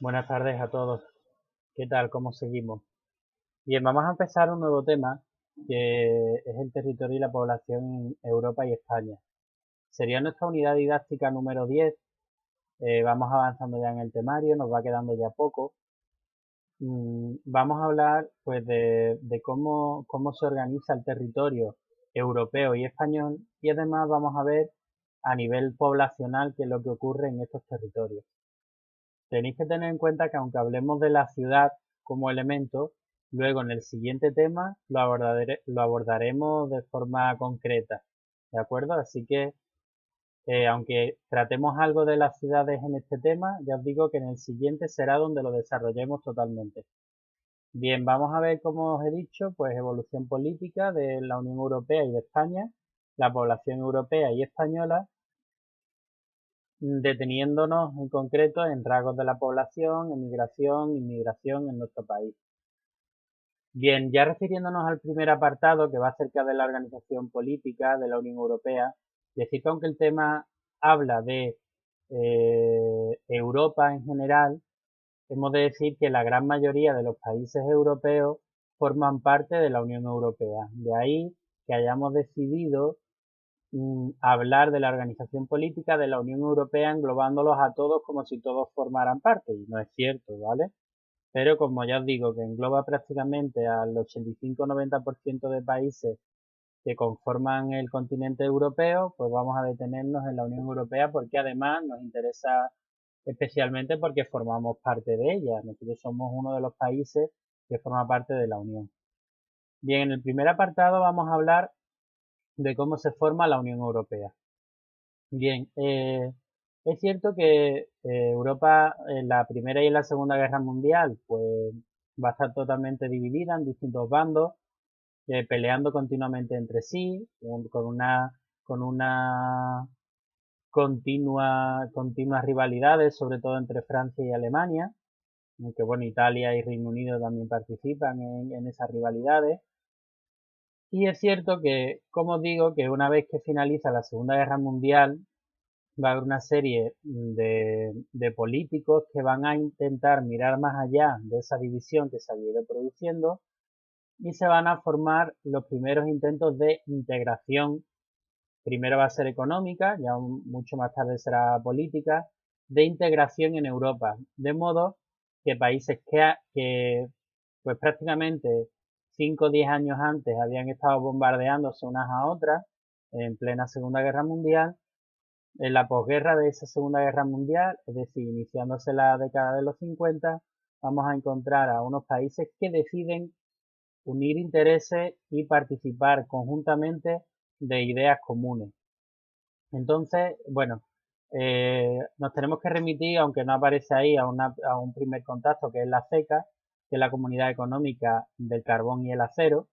Buenas tardes a todos. ¿Qué tal? ¿Cómo seguimos? Bien, vamos a empezar un nuevo tema que es el territorio y la población en Europa y España. Sería nuestra unidad didáctica número 10. Vamos avanzando ya en el temario, nos va quedando ya poco. Vamos a hablar pues de cómo se organiza el territorio europeo y español y además vamos a ver a nivel poblacional qué es lo que ocurre en estos territorios. Tenéis que tener en cuenta que aunque hablemos de la ciudad como elemento, luego en el siguiente tema lo abordaremos de forma concreta, ¿de acuerdo? Así que, aunque tratemos algo de las ciudades en este tema, ya os digo que en el siguiente será donde lo desarrollemos totalmente. Bien, vamos a ver, como os he dicho, pues evolución política de la Unión Europea y de España, la población europea y española, deteniéndonos en concreto en rasgos de la población, emigración, inmigración en nuestro país. Bien, ya refiriéndonos al primer apartado que va acerca de la organización política de la Unión Europea, decir que aunque el tema habla de Europa en general, hemos de decir que la gran mayoría de los países europeos forman parte de la Unión Europea. De ahí que hayamos decidido hablar de la organización política de la Unión Europea englobándolos a todos como si todos formaran parte, y no es cierto, ¿vale? Pero como ya os digo, que engloba prácticamente al 85-90% de países que conforman el continente europeo, pues vamos a detenernos en la Unión Europea porque además nos interesa especialmente porque formamos parte de ella. Nosotros somos uno de los países que forma parte de la Unión. Bien, en el primer apartado vamos a hablar de cómo se forma la Unión Europea. Bien, es cierto que Europa en la Primera y en la Segunda Guerra Mundial pues va a estar totalmente dividida en distintos bandos, peleando continuamente entre sí, con una continuas rivalidades, sobre todo entre Francia y Alemania, aunque bueno, Italia y Reino Unido también participan en esas rivalidades. Y es cierto que, como digo, que una vez que finaliza la Segunda Guerra Mundial, va a haber una serie de políticos que van a intentar mirar más allá de esa división que se había ido produciendo y se van a formar los primeros intentos de integración. Primero va a ser económica, ya mucho más tarde será política, de integración en Europa, de modo que países que pues prácticamente 5 o 10 años antes habían estado bombardeándose unas a otras en plena Segunda Guerra Mundial, en la posguerra de esa Segunda Guerra Mundial, es decir, iniciándose la década de los 50, vamos a encontrar a unos países que deciden unir intereses y participar conjuntamente de ideas comunes. Entonces, bueno, nos tenemos que remitir, aunque no aparece ahí, a un primer contacto que es la CECA, que es la Comunidad Económica del Carbón y el Acero,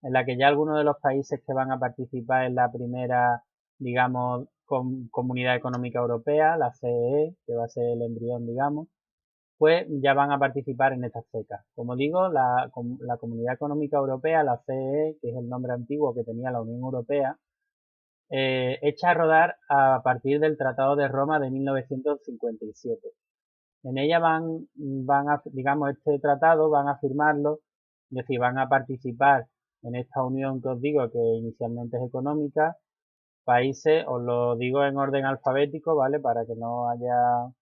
en la que ya algunos de los países que van a participar en la primera, digamos, Comunidad Económica Europea, la CEE, que va a ser el embrión, digamos, pues ya van a participar en estas CECA. Como digo, la Comunidad Económica Europea, la CEE, que es el nombre antiguo que tenía la Unión Europea, hecha a rodar a partir del Tratado de Roma de 1957. En ella digamos, este tratado van a firmarlo, es decir, van a participar en esta unión que os digo que inicialmente es económica, países, os lo digo en orden alfabético, ¿vale? Para que no haya,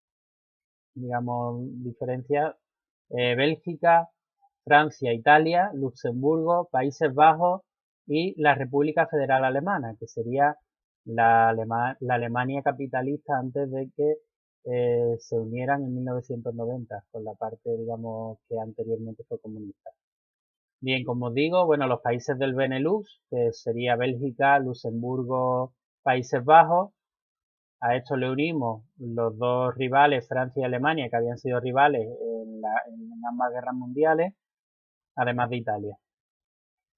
digamos, diferencias. Bélgica, Francia, Italia, Luxemburgo, Países Bajos y la República Federal Alemana, que sería la Alemania capitalista antes de que se unieran en 1990 con la parte, digamos, que anteriormente fue comunista. Bien, como os digo, bueno, los países del Benelux, que sería Bélgica, Luxemburgo, Países Bajos, a esto le unimos los dos rivales, Francia y Alemania, que habían sido rivales en ambas guerras mundiales, además de Italia.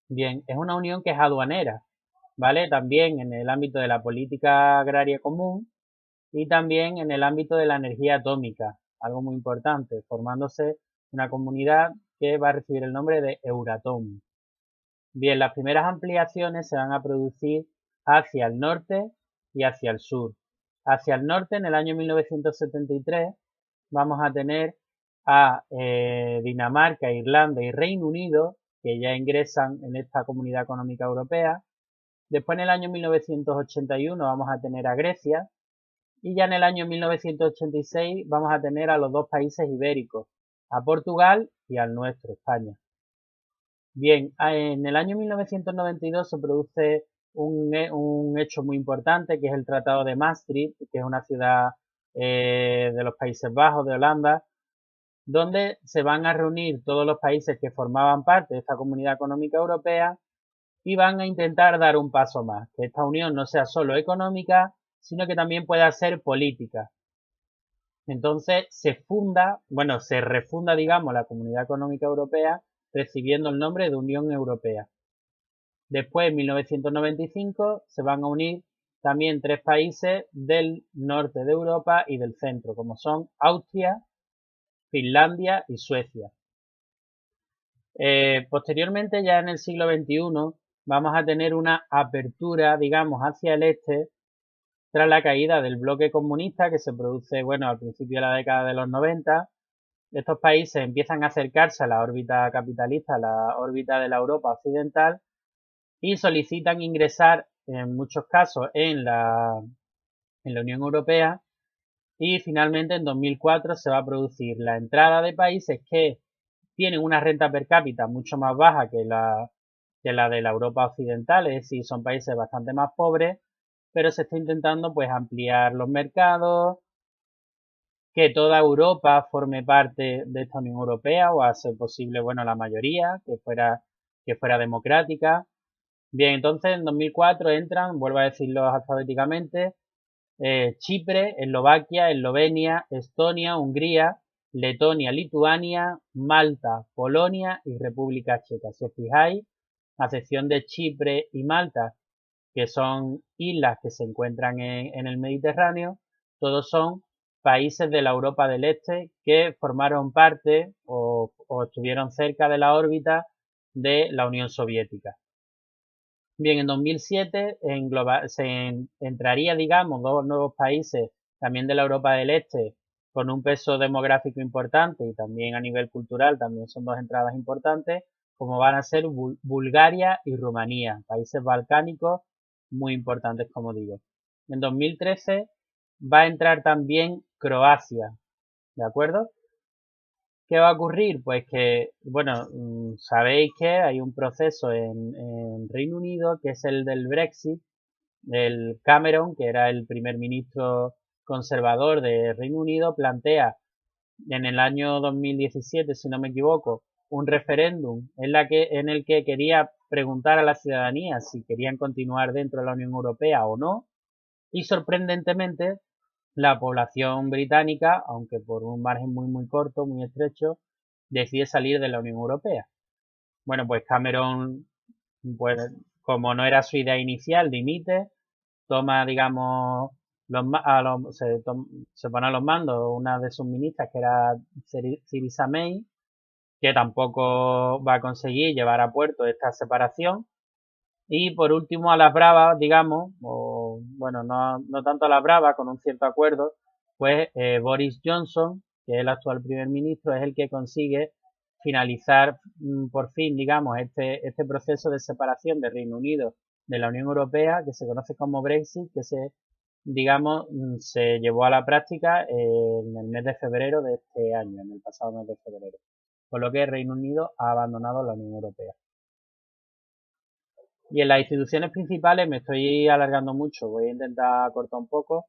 Bien, es una unión que es aduanera, ¿vale? También en el ámbito de la política agraria común y también en el ámbito de la energía atómica, algo muy importante, formándose una comunidad que va a recibir el nombre de Euratom. Bien, las primeras ampliaciones se van a producir hacia el norte y hacia el sur. Hacia el norte, en el año 1973, vamos a tener a Dinamarca, Irlanda y Reino Unido, que ya ingresan en esta Comunidad Económica Europea. Después, en el año 1981, vamos a tener a Grecia. Y ya en el año 1986 vamos a tener a los dos países ibéricos, a Portugal y al nuestro, España. Bien, en el año 1992 se produce un hecho muy importante, que es el Tratado de Maastricht, que es una ciudad de los Países Bajos, de Holanda, donde se van a reunir todos los países que formaban parte de esta Comunidad Económica Europea y van a intentar dar un paso más, que esta unión no sea solo económica, sino que también pueda ser política. Entonces se refunda, digamos, la Comunidad Económica Europea recibiendo el nombre de Unión Europea. Después, en 1995, se van a unir también tres países del norte de Europa y del centro, como son Austria, Finlandia y Suecia. Posteriormente, ya en el siglo XXI, vamos a tener una apertura, digamos, hacia el este, tras la caída del bloque comunista que se produce, bueno, al principio de la década de los 90. Estos países empiezan a acercarse a la órbita capitalista, a la órbita de la Europa occidental, y solicitan ingresar, en muchos casos, en la Unión Europea. Y finalmente, en 2004, se va a producir la entrada de países que tienen una renta per cápita mucho más baja que la de la Europa occidental, es decir, son países bastante más pobres, pero se está intentando pues ampliar los mercados, que toda Europa forme parte de esta Unión Europea, o a ser posible, bueno, la mayoría, que fuera democrática. Bien, entonces en 2004 entran, vuelvo a decirlo alfabéticamente, Chipre, Eslovaquia, Eslovenia, Estonia, Hungría, Letonia, Lituania, Malta, Polonia y República Checa. Si os fijáis, a excepción de Chipre y Malta, que son islas que se encuentran en el Mediterráneo, todos son países de la Europa del Este que formaron parte o estuvieron cerca de la órbita de la Unión Soviética. Bien, en 2007 entraría, digamos, dos nuevos países también de la Europa del Este con un peso demográfico importante y también a nivel cultural, también son dos entradas importantes, como van a ser Bulgaria y Rumanía, países balcánicos muy importantes, como digo. En 2013 va a entrar también Croacia, ¿de acuerdo? ¿Qué va a ocurrir? Pues que, bueno, sabéis que hay un proceso en Reino Unido que es el del Brexit. El Cameron, que era el primer ministro conservador de Reino Unido, plantea en el año 2017, si no me equivoco, un referéndum en el que quería preguntar a la ciudadanía si querían continuar dentro de la Unión Europea o no. Y sorprendentemente, la población británica, aunque por un margen muy corto, muy estrecho, decide salir de la Unión Europea. Bueno, pues Cameron, pues como no era su idea inicial, dimite, toma, digamos, se pone a los mandos una de sus ministras, que era Theresa May, que tampoco va a conseguir llevar a puerto esta separación. Y por último, a las bravas, digamos, o bueno, no tanto a las bravas, con un cierto acuerdo, pues Boris Johnson, que es el actual primer ministro, es el que consigue finalizar por fin, digamos, este proceso de separación de Reino Unido de la Unión Europea, que se conoce como Brexit, que digamos, se llevó a la práctica en el mes de febrero de este año, en el pasado mes de febrero. Por lo que Reino Unido ha abandonado la Unión Europea. Y en las instituciones principales, me estoy alargando mucho, voy a intentar cortar un poco.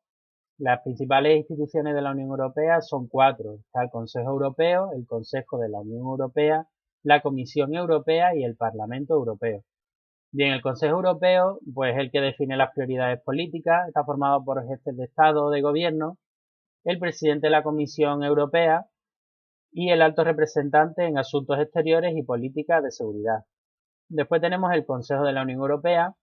Las principales instituciones de la Unión Europea son cuatro. Está el Consejo Europeo, el Consejo de la Unión Europea, la Comisión Europea y el Parlamento Europeo. Bien, el Consejo Europeo, pues es el que define las prioridades políticas, está formado por jefes de Estado o de Gobierno, el presidente de la Comisión Europea y el alto representante en asuntos exteriores y políticas de seguridad. Después tenemos el Consejo de la Unión Europea,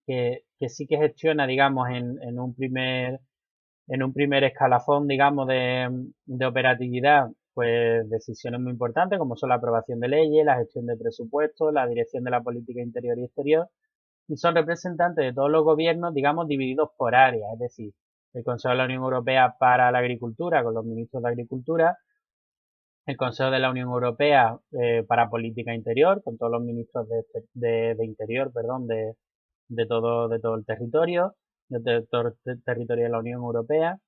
que sí que gestiona, digamos, en un primer escalafón, digamos, de operatividad, pues decisiones muy importantes, como son la aprobación de leyes, la gestión de presupuestos, la dirección de la política interior y exterior, y son representantes de todos los gobiernos, digamos, divididos por áreas, es decir, el Consejo de la Unión Europea para la Agricultura, con los ministros de Agricultura, el Consejo de la Unión Europea para política interior, con todos los ministros de interior, perdón, de todo el territorio, de todo el territorio de la Unión Europea.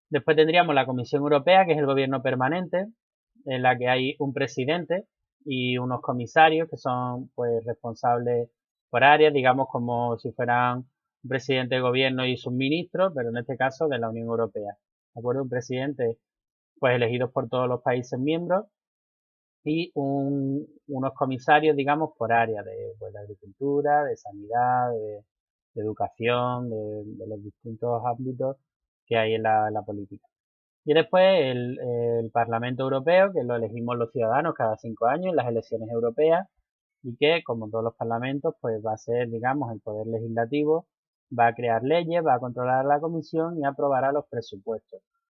Después tendríamos la Comisión Europea, que es el gobierno permanente, en la que hay un presidente y unos comisarios que son pues responsables por áreas, digamos como si fueran un presidente de gobierno y sus ministros, pero en este caso de la Unión Europea. ¿De acuerdo? Un presidente pues elegidos por todos los países miembros y unos comisarios, digamos, por área pues, de agricultura, de sanidad, de educación, de los distintos ámbitos que hay en la política. Y después el Parlamento Europeo, que lo elegimos los ciudadanos cada 5 años en las elecciones europeas y que, como todos los parlamentos, pues va a ser, digamos, el poder legislativo, va a crear leyes, va a controlar a la Comisión y aprobará los presupuestos.